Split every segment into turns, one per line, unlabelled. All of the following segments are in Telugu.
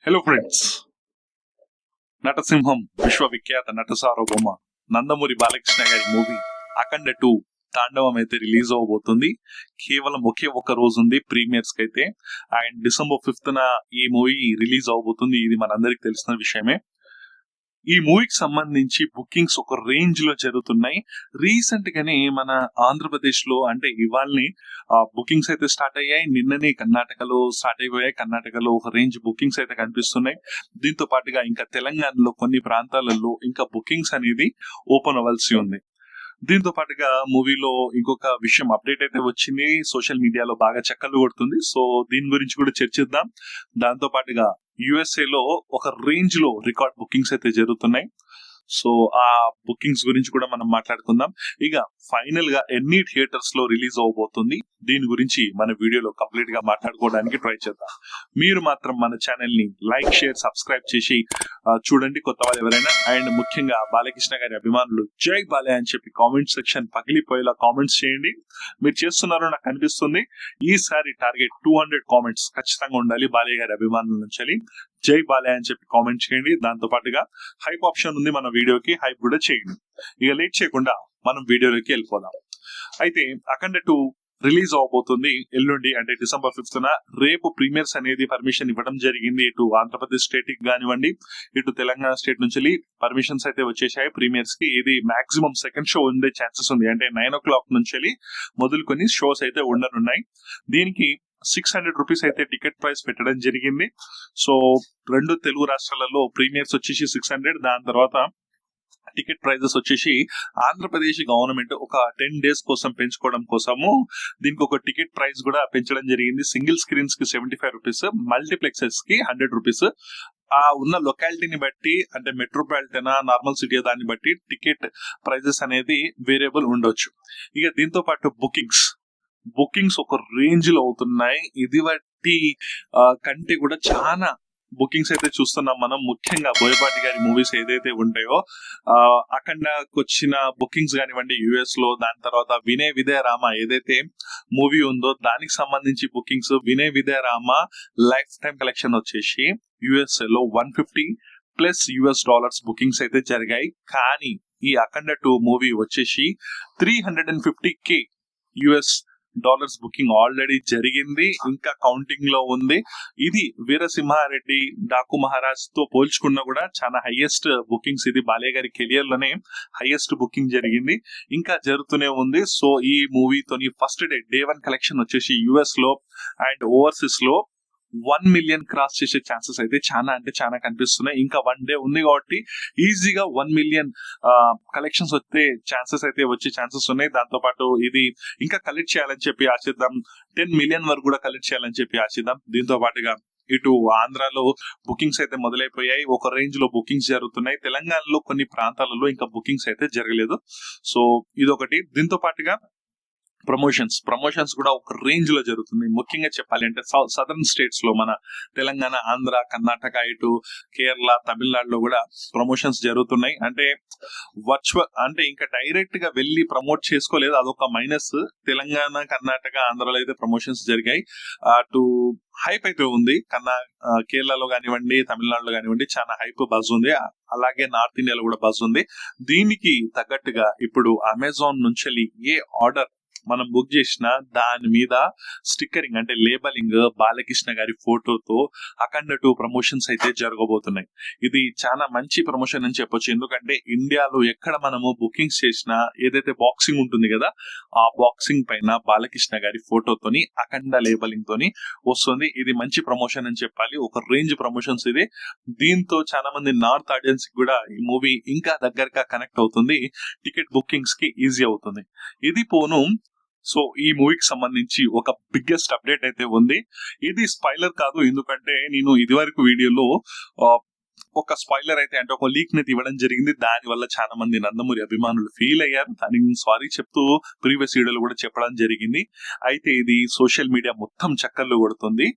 హలో ఫ్రెండ్స్, నటసింహం విశ్వవిఖ్యాత నట సార్వభౌమ నందమూరి బాలకృష్ణ గారి మూవీ అఖండ 2 తాండవం అయితే రిలీజ్ అవబోతుంది. కేవలం ఒకే ఒక రోజు ఉంది ప్రీమియర్స్ కి అయితే. అండ్ December 5th ఈ మూవీ రిలీజ్ అవబోతుంది. ఇది మనందరికి తెలిసిన విషయమే. ఈ మూవీకి సంబంధించి బుకింగ్స్ ఒక రేంజ్ లో జరుగుతున్నాయి. రీసెంట్ గానే మన ఆంధ్రప్రదేశ్ లో అంటే ఇవాళని బుకింగ్స్ అయితే స్టార్ట్ అయ్యాయి. నిన్ననే కర్ణాటకలో స్టార్ట్ అయిపోయాయి. కర్ణాటకలో ఒక రేంజ్ బుకింగ్స్ అయితే కనిపిస్తున్నాయి. దీంతో పాటుగా ఇంకా తెలంగాణలో కొన్ని ప్రాంతాలలో ఇంకా బుకింగ్స్ అనేది ఓపెన్ అవ్వాల్సి ఉంది. దీంతో పాటుగా మూవీలో ఇంకొక విషయం అప్డేట్ అయితే వచ్చింది. సోషల్ మీడియాలో బాగా చక్కర్లు కొడుతుంది. సో దీని గురించి కూడా చర్చిద్దాం. దాంతో పాటుగా USA లో ఒక రేంజ్ లో రికార్డ్ బుకింగ్స్ అయితే జరుగుతున్నాయి. సో ఆ బుకింగ్స్ గురించి కూడా మనం మాట్లాడుకుందాం. ఇక ఫైనల్ గా ఎన్ని థియేటర్స్ లో రిలీజ్ అవబోతుంది దీని గురించి మన వీడియోలో కంప్లీట్ గా మాట్లాడుకోవడానికి ట్రై చేద్దాం. మీరు మాత్రం మన ఛానల్ ని లైక్, షేర్, సబ్స్క్రైబ్ చేసి చూడండి కొత్త వాళ్ళు ఎవరైనా. అండ్ ముఖ్యంగా బాలకృష్ణ గారి అభిమానులు జై బాలే అని చెప్పి కామెంట్ సెక్షన్ పగిలిపోయేలా కామెంట్స్ చేయండి. మీరు చేస్తున్నారో నాకు అనిపిస్తుంది. ఈసారి టార్గెట్ 200 కామెంట్స్ ఖచ్చితంగా ఉండాలి బాలయ్య గారి అభిమానుల నుంచి. జై బాలయ్య అని చెప్పి కామెంట్ చేయండి. దాంతో పాటుగా హైప్ ఆప్షన్ ఉంది మన వీడియోకి, హైప్ కూడా చేయండి. ఇక లేట్ చేయకుండా మనం వీడియోలోకి వెళ్ళిపోదాం. అయితే అఖండ 2 రిలీజ్ అవబోతుంది ఎల్లుండి, అంటే December 5th. రేపు ప్రీమియర్స్ అనేది పర్మిషన్ ఇవ్వడం జరిగింది. ఇటు ఆంధ్రప్రదేశ్ స్టేట్ కి కానివ్వండి, ఇటు తెలంగాణ స్టేట్ నుంచి పర్మిషన్స్ అయితే వచ్చేసాయి ప్రీమియర్స్ కి. ఇది మాక్సిమం సెకండ్ షో ఉండే ఛాన్సెస్ ఉంది. అంటే 9 o'clock నుంచి మొదలుకొని షోస్ అయితే ఉండనున్నాయి. దీనికి 600 రూపీస్ అయితే టికెట్ ప్రైస్ పెట్టడం జరిగింది. సో రెండు తెలుగు రాష్ట్రాలలో ప్రీమియర్స్ వచ్చేసి 600. దాని తర్వాత టికెట్ ప్రైజెస్ వచ్చేసి ఆంధ్రప్రదేశ్ గవర్నమెంట్ ఒక 10 days కోసం పెంచుకోవడం కోసము దీనికి ఒక టికెట్ ప్రైస్ కూడా పెంచడం జరిగింది. సింగిల్ స్క్రీన్స్ కి 75 రూపీస్, మల్టీప్లెక్సెస్ కి 100 రూపీస్. ఆ ఉన్న లొకాలిటీని బట్టి, అంటే మెట్రోపాలిటన్, నార్మల్ సిటీ, దాన్ని బట్టి టికెట్ ప్రైజెస్ అనేది వేరియబుల్ ఉండొచ్చు. ఇక దీంతో పాటు బుకింగ్స్ ఒక రేంజ్ లో అవుతున్నాయి. ఇది బట్టి కంటే కూడా చాలా బుకింగ్స్ అయితే చూస్తున్నాం మనం. ముఖ్యంగా బోయపాటి గారి మూవీస్ ఏదైతే ఉంటాయో అఖండకు వచ్చిన బుకింగ్స్ కానివ్వండి US లో. దాని తర్వాత వినయ్ విదయ రామ ఏదైతే మూవీ ఉందో దానికి సంబంధించి bookings, Vinaya Vidheya Rama lifetime collection వచ్చేసి USA లో $150+ బుకింగ్స్ అయితే జరిగాయి. కానీ ఈ అఖండ 2 మూవీ వచ్చేసి $350K బుకింగ్ ఆల్రెడీ జరిగింది, ఇంకా కౌంటింగ్ లో ఉంది. ఇది వీరసింహారెడ్డి, డాకు మహారాజ్ తో పోల్చుకున్నా కూడా చాలా హైయెస్ట్ బుకింగ్స్. ఇది బాలయ్య గారి కెరియర్ లోనే హైయెస్ట్ బుకింగ్ జరిగింది, ఇంకా జరుగుతూనే ఉంది. సో ఈ మూవీతోని ఫస్ట్ డే 1 కలెక్షన్ వచ్చేసి US లో అండ్ ఓవర్సీస్ లో 1 million క్రాస్ చేసే ఛాన్సెస్ అయితే చాలా కనిపిస్తున్నాయి. ఇంకా 1 day ఉంది కాబట్టి ఈజీగా 1 million కలెక్షన్స్ వచ్చే ఛాన్సెస్ ఉన్నాయి. దాంతో పాటు ఇది ఇంకా కలెక్ట్ చేయాలని చెప్పి ఆశిద్దాం. 10 million వరకు కూడా కలెక్ట్ చేయాలని చెప్పి ఆశిద్దాం. దీంతో పాటుగా ఇటు ఆంధ్రాలో బుకింగ్స్ అయితే మొదలైపోయాయి. ఒక రేంజ్ లో బుకింగ్స్ జరుగుతున్నాయి. తెలంగాణలో కొన్ని ప్రాంతాలలో ఇంకా బుకింగ్స్ అయితే జరగలేదు. సో ఇదొకటి. దీంతో పాటుగా ప్రమోషన్స్ కూడా ఒక రేంజ్ లో జరుగుతుంది. ముఖ్యంగా చెప్పాలి అంటే సదర్న్ స్టేట్స్ లో మన తెలంగాణ, ఆంధ్ర, కర్ణాటక, ఇటు కేరళ, తమిళనాడులో కూడా ప్రమోషన్స్ జరుగుతున్నాయి. అంటే వర్చువల్, అంటే ఇంకా డైరెక్ట్ గా వెళ్ళి ప్రమోట్ చేసుకోలేదు, అదొక మైనస్. తెలంగాణ, కర్ణాటక, ఆంధ్రలో అయితే ప్రమోషన్స్ జరిగాయి. అటు హైప్ అయితే ఉంది. కేరళలో కానివ్వండి, తమిళనాడులో కానివ్వండి చాలా హైప్ బజ్ ఉంది. అలాగే నార్త్ ఇండియాలో కూడా బజ్ ఉంది. దీనికి తగ్గట్టుగా ఇప్పుడు అమెజాన్ నుంచి ఏ ఆర్డర్ మనం బుక్ చేసిన దాని మీద స్టిక్కరింగ్, అంటే లేబలింగ్ బాలకృష్ణ గారి ఫోటోతో అఖండ 2 ప్రమోషన్స్ అయితే జరగబోతున్నాయి. ఇది చాలా మంచి ప్రమోషన్ అని చెప్పొచ్చు. ఎందుకంటే ఇండియాలో ఎక్కడ మనము బుకింగ్స్ చేసినా ఏదైతే బాక్సింగ్ ఉంటుంది కదా, ఆ బాక్సింగ్ పైన బాలకృష్ణ గారి ఫోటోతోని అఖండ లేబలింగ్ తోని వస్తుంది. ఇది మంచి ప్రమోషన్ అని చెప్పాలి. ఒక రేంజ్ ప్రమోషన్స్ ఇది. దీంతో చాలా మంది నార్త్ ఆడియన్స్ కూడా ఈ మూవీ ఇంకా దగ్గరగా కనెక్ట్ అవుతుంది. టికెట్ బుకింగ్స్ కి ఈజీ అవుతుంది. ఇది పోను. సో ఈ మూవీకి సంబంధించి ఒక బిగ్గెస్ట్ అప్డేట్ అయితే ఉంది. ఇది స్పాయిలర్ కాదు, ఎందుకంటే నేను ఇదివరకు వీడియోలో ఒక స్పాయిలర్ అయితే, అంటే ఒక లీక్ ని ఇవ్వడం జరిగింది. దాని వల్ల చాలా మంది నందమూరి అభిమానులు ఫీల్ అయ్యారు. దానికి సారీ చెప్తూ ప్రీవియస్ వీడియోలో కూడా చెప్పడం జరిగింది. అయితే ఇది సోషల్ మీడియా మొత్తం చక్కర్లు కొడుతుంది.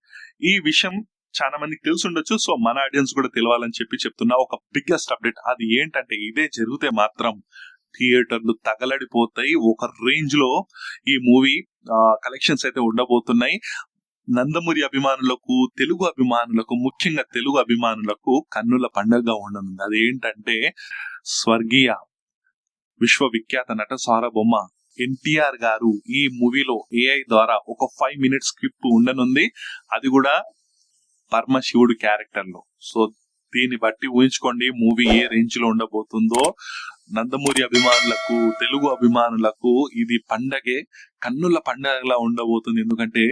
ఈ విషయం చాలా మందికి తెలిసి ఉండొచ్చు. సో మన ఆడియన్స్ కూడా తెలియాలని చెప్పి చెప్తున్నా. ఒక బిగ్గెస్ట్ అప్డేట్. అది ఏంటంటే, ఇదే జరిగితే మాత్రం థియేటర్లు తగలడిపోతాయి. ఒక రేంజ్ లో ఈ మూవీ కలెక్షన్స్ అయితే ఉండబోతున్నాయి. నందమూరి అభిమానులకు, తెలుగు అభిమానులకు, ముఖ్యంగా తెలుగు అభిమానులకు కన్నుల పండుగ ఉండనుంది. అదేంటంటే స్వర్గీయ విశ్వవిఖ్యాత నట సార్వభౌమ ఎన్టీఆర్ గారు ఈ మూవీలో ఏఐ ద్వారా ఒక 5 minutes స్క్రిప్ట్ ఉండనుంది. అది కూడా పరమశివుడు క్యారెక్టర్ లో. సో దీన్ని బట్టి ఊహించుకోండి మూవీ ఏ రేంజ్ లో ఉండబోతుందో. నందమూరి అభిమానులకు, తెలుగు అభిమానులకు ఇది పండగే, కన్నుల పండగలా ఉండబోతుంది. ఎందుకంటే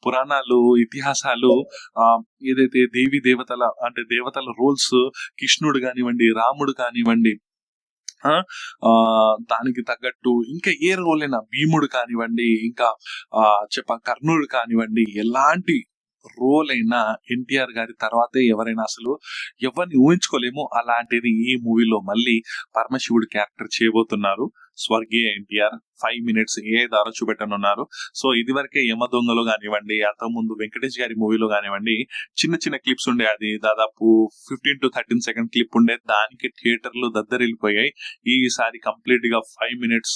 పురాణాలు, ఇతిహాసాలు ఏదైతే దేవతల అంటే దేవతల రోల్స్, కృష్ణుడు కానివ్వండి, రాముడు కానివ్వండి, దానికి తగ్గట్టు ఇంకా ఏ రోల్ అయినా, భీముడు కానివ్వండి, ఇంకా కర్ణుడు కానివ్వండి, ఎలాంటి రోల్ అయినా ఎన్టీఆర్ గారి తర్వాతే ఎవరైనా అసలు ఎవరిని ఊహించుకోలేము. అలాంటిది ఈ మూవీలో మళ్ళీ పరమశివుడు క్యారెక్టర్ చేయబోతున్నారు స్వర్గీయ ఎన్టీఆర్. 5 minutes ఏ ద్వారా చూపెట్టనున్నారు. సో ఇది వరకే యమ దొంగలో కానివ్వండి, అంతకుముందు వెంకటేష్ గారి మూవీలో కానివ్వండి, చిన్న చిన్న క్లిప్స్ ఉండే. అది దాదాపు 15 to 13 second క్లిప్ ఉండే. దానికి థియేటర్లు దద్దరిల్లిపోయాయి. ఈసారి కంప్లీట్ గా 5 minutes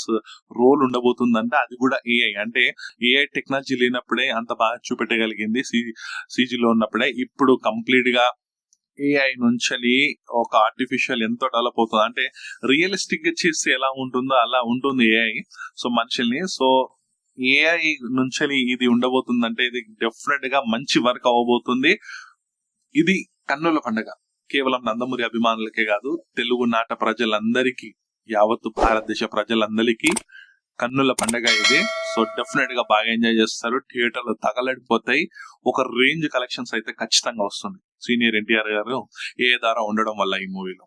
రోల్ ఉండబోతుందంటే అది కూడా ఏఐ. అంటే ఏఐ టెక్నాలజీ లేనప్పుడే అంత బాగా చూపెట్టగలిగింది సిజీలో ఉన్నప్పుడే. ఇప్పుడు కంప్లీట్ గా ఏఐ నుంచి ఒక ఆర్టిఫిషియల్ ఎంతో డెవలప్ అవుతుంది. అంటే రియలిస్టిక్ గా చేస్తే ఎలా ఉంటుందో అలా ఉంటుంది ఏఐ. సో మనుషుల్ని, సో ఏఐ నుంచి ఇది ఉండబోతుందంటే ఇది డెఫినెట్ గా మంచి వర్క్ అవ్వబోతుంది. ఇది కన్నుల పండుగ కేవలం నందమూరి అభిమానులకే కాదు, తెలుగు నాట ప్రజలందరికీ, యావత్తు భారతదేశ ప్రజలందరికీ కన్నుల పండుగ ఇది. సో డెఫినెట్ గా బాగా ఎంజాయ్ చేస్తారు. థియేటర్లు తగలడిపోతాయి. ఒక రేంజ్ కలెక్షన్స్ అయితే ఖచ్చితంగా వస్తుంది సీనియర్ ఎన్టీఆర్ గారు ఏ ద్వారా ఉండడం వల్ల ఈ మూవీలో.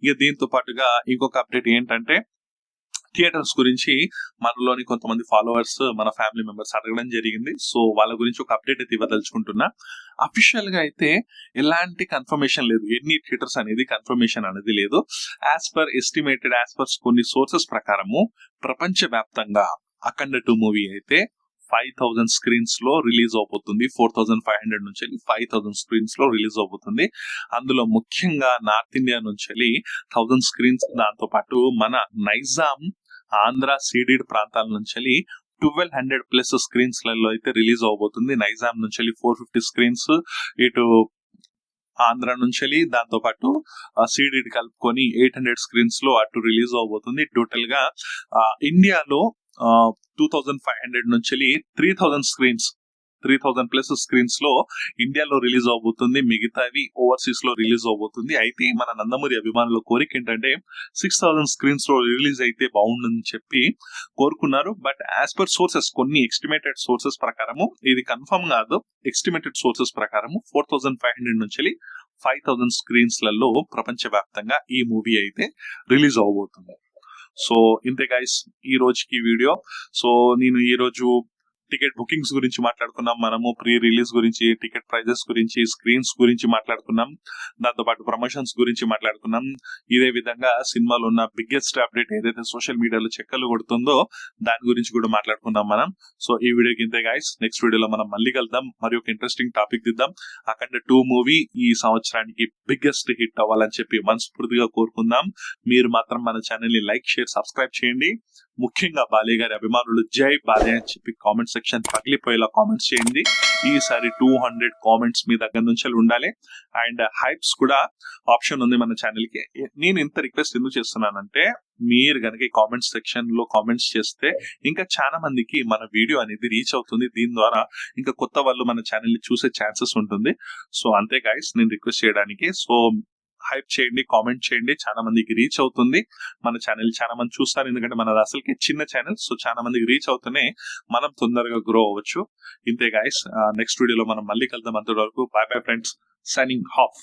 ఇక దీంతో పాటుగా ఇంకొక అప్డేట్ ఏంటంటే థియేటర్స్ గురించి మనలోని కొంతమంది ఫాలోవర్స్, మన ఫ్యామిలీ మెంబర్స్ అడగడం జరిగింది. సో వాళ్ళ గురించి ఒక అప్డేట్ అయితే ఇవ్వదలుచుకుంటున్నా. అఫీషియల్ గా అయితే ఎలాంటి కన్ఫర్మేషన్ లేదు, ఎన్ని థియేటర్స్ అనేది కన్ఫర్మేషన్ అనేది లేదు. యాజ్ పర్ కొన్ని సోర్సెస్ ప్రకారము ప్రపంచ వ్యాప్తంగా అఖండ 2 మూవీ అయితే 5,000 స్క్రీన్స్ లో రిలీజ్ అవబోతుంది. 4,500 నుంచి 5,000 స్క్రీన్స్ లో రిలీజ్ అవబోతుంది. అందులో ముఖ్యంగా నార్త్ ఇండియా నుంచి 1,000 స్క్రీన్స్, దాంతో పాటు మన నైజాం, ఆంధ్ర, సీడెడ్ ప్రాంతాల నుంచి 1,200+ స్క్రీన్స్ లలో అయితే రిలీజ్ అవబోతుంది. నైజాం నుంచి 450 స్క్రీన్స్, ఇటు ఆంధ్ర నుంచి, దాంతో పాటు సీడెడ్ కలుపుకొని 800 స్క్రీన్స్ లో అటు రిలీజ్ అవబోతుంది. టోటల్ గా ఇండియాలో 2,500 నుంచి 3,000 స్క్రీన్స్, 3,000+ స్క్రీన్స్ లో ఇండియాలో రిలీజ్ అవబోతుంది. మిగతావి ఓవర్సీస్ లో రిలీజ్ అవబోతుంది. అయితే మన నందమూరి అభిమానుల కోరిక ఏంటంటే 6,000 స్క్రీన్స్ లో రిలీజ్ అయితే బాగుందని చెప్పి కోరుకున్నారు. బట్ యాజ్ పర్ సోర్సెస్, కొన్ని ఎస్టిమేటెడ్ సోర్సెస్ ప్రకారము, ఇది కన్ఫర్మ్ కాదు, ఎస్టిమేటెడ్ సోర్సెస్ ప్రకారము 4,500 నుంచి 5,000 స్క్రీన్స్ లలో ప్రపంచ వ్యాప్తంగా ఈ మూవీ అయితే రిలీజ్ అవబోతుంది. సో ఇంతే గైస్ ఈ రోజుకి వీడియో. సో నేను ఈ రోజు టికెట్ బుకింగ్స్ గురించి మాట్లాడుకున్నాం, మనము ప్రీ రిలీజ్ గురించి, టికెట్ ప్రైజెస్ గురించి, స్క్రీన్స్ గురించి మాట్లాడుకున్నాం, దాంతో పాటు ప్రమోషన్స్ గురించి మాట్లాడుకున్నాం. ఇదే విధంగా సినిమాలో ఉన్న బిగ్గెస్ట్ అప్డేట్ ఏదైతే సోషల్ మీడియాలో చెక్కలు కొడుతుందో దాని గురించి కూడా మాట్లాడుకున్నాం మనం. సో ఈ వీడియోకి ఇంతే గైస్. నెక్స్ట్ వీడియోలో మనం మళ్ళీ కలుద్దాం, మరి ఒక ఇంట్రెస్టింగ్ టాపిక్ దిద్దాం. అఖండ 2 మూవీ ఈ సంవత్సరానికి బిగ్గెస్ట్ హిట్ అవ్వాలని చెప్పి మనస్ఫూర్తిగా కోరుకుందాం. మీరు మాత్రం మన ఛానల్ ని లైక్, షేర్, సబ్స్క్రైబ్ చేయండి. ముఖ్యంగా బాలయ్య గారి అభిమానులు జై బాలయ్య అని చెప్పి కామెంట్ సెక్షన్ పగిలిపోయేలా కామెంట్స్ చేయండి. ఈసారి 200 కామెంట్స్ మీ దగ్గర నుంచి ఉండాలి. అండ్ హైప్స్ కూడా ఆప్షన్ ఉంది మన ఛానల్ కి. నేను ఇంత రిక్వెస్ట్ ఎందుకు చేస్తున్నానంటే, మీరు కనుక ఈ కామెంట్ సెక్షన్ లో కామెంట్స్ చేస్తే ఇంకా చాలా మందికి మన వీడియో అనేది రీచ్ అవుతుంది. దీని ద్వారా ఇంకా కొత్త వాళ్ళు మన ఛానల్ ని చూసే ఛాన్సెస్ ఉంటుంది. సో అంతే గైస్, నేను రిక్వెస్ట్ చేయడానికి. సో హైప్ చేయండి, కామెంట్ చేయండి, చాలా మందికి రీచ్ అవుతుంది. మన ఛానల్ చాలా మంది చూస్తారు, ఎందుకంటే మనది అసలుకి చిన్న ఛానల్. సో చాలా మందికి రీచ్ అవుతూనే మనం తొందరగా గ్రో అవ్వచ్చు. ఇంతే గైస్, నెక్స్ట్ వీడియోలో మనం మళ్ళీ కలుద్దాం. అంతవరకు bye bye friends, signing of.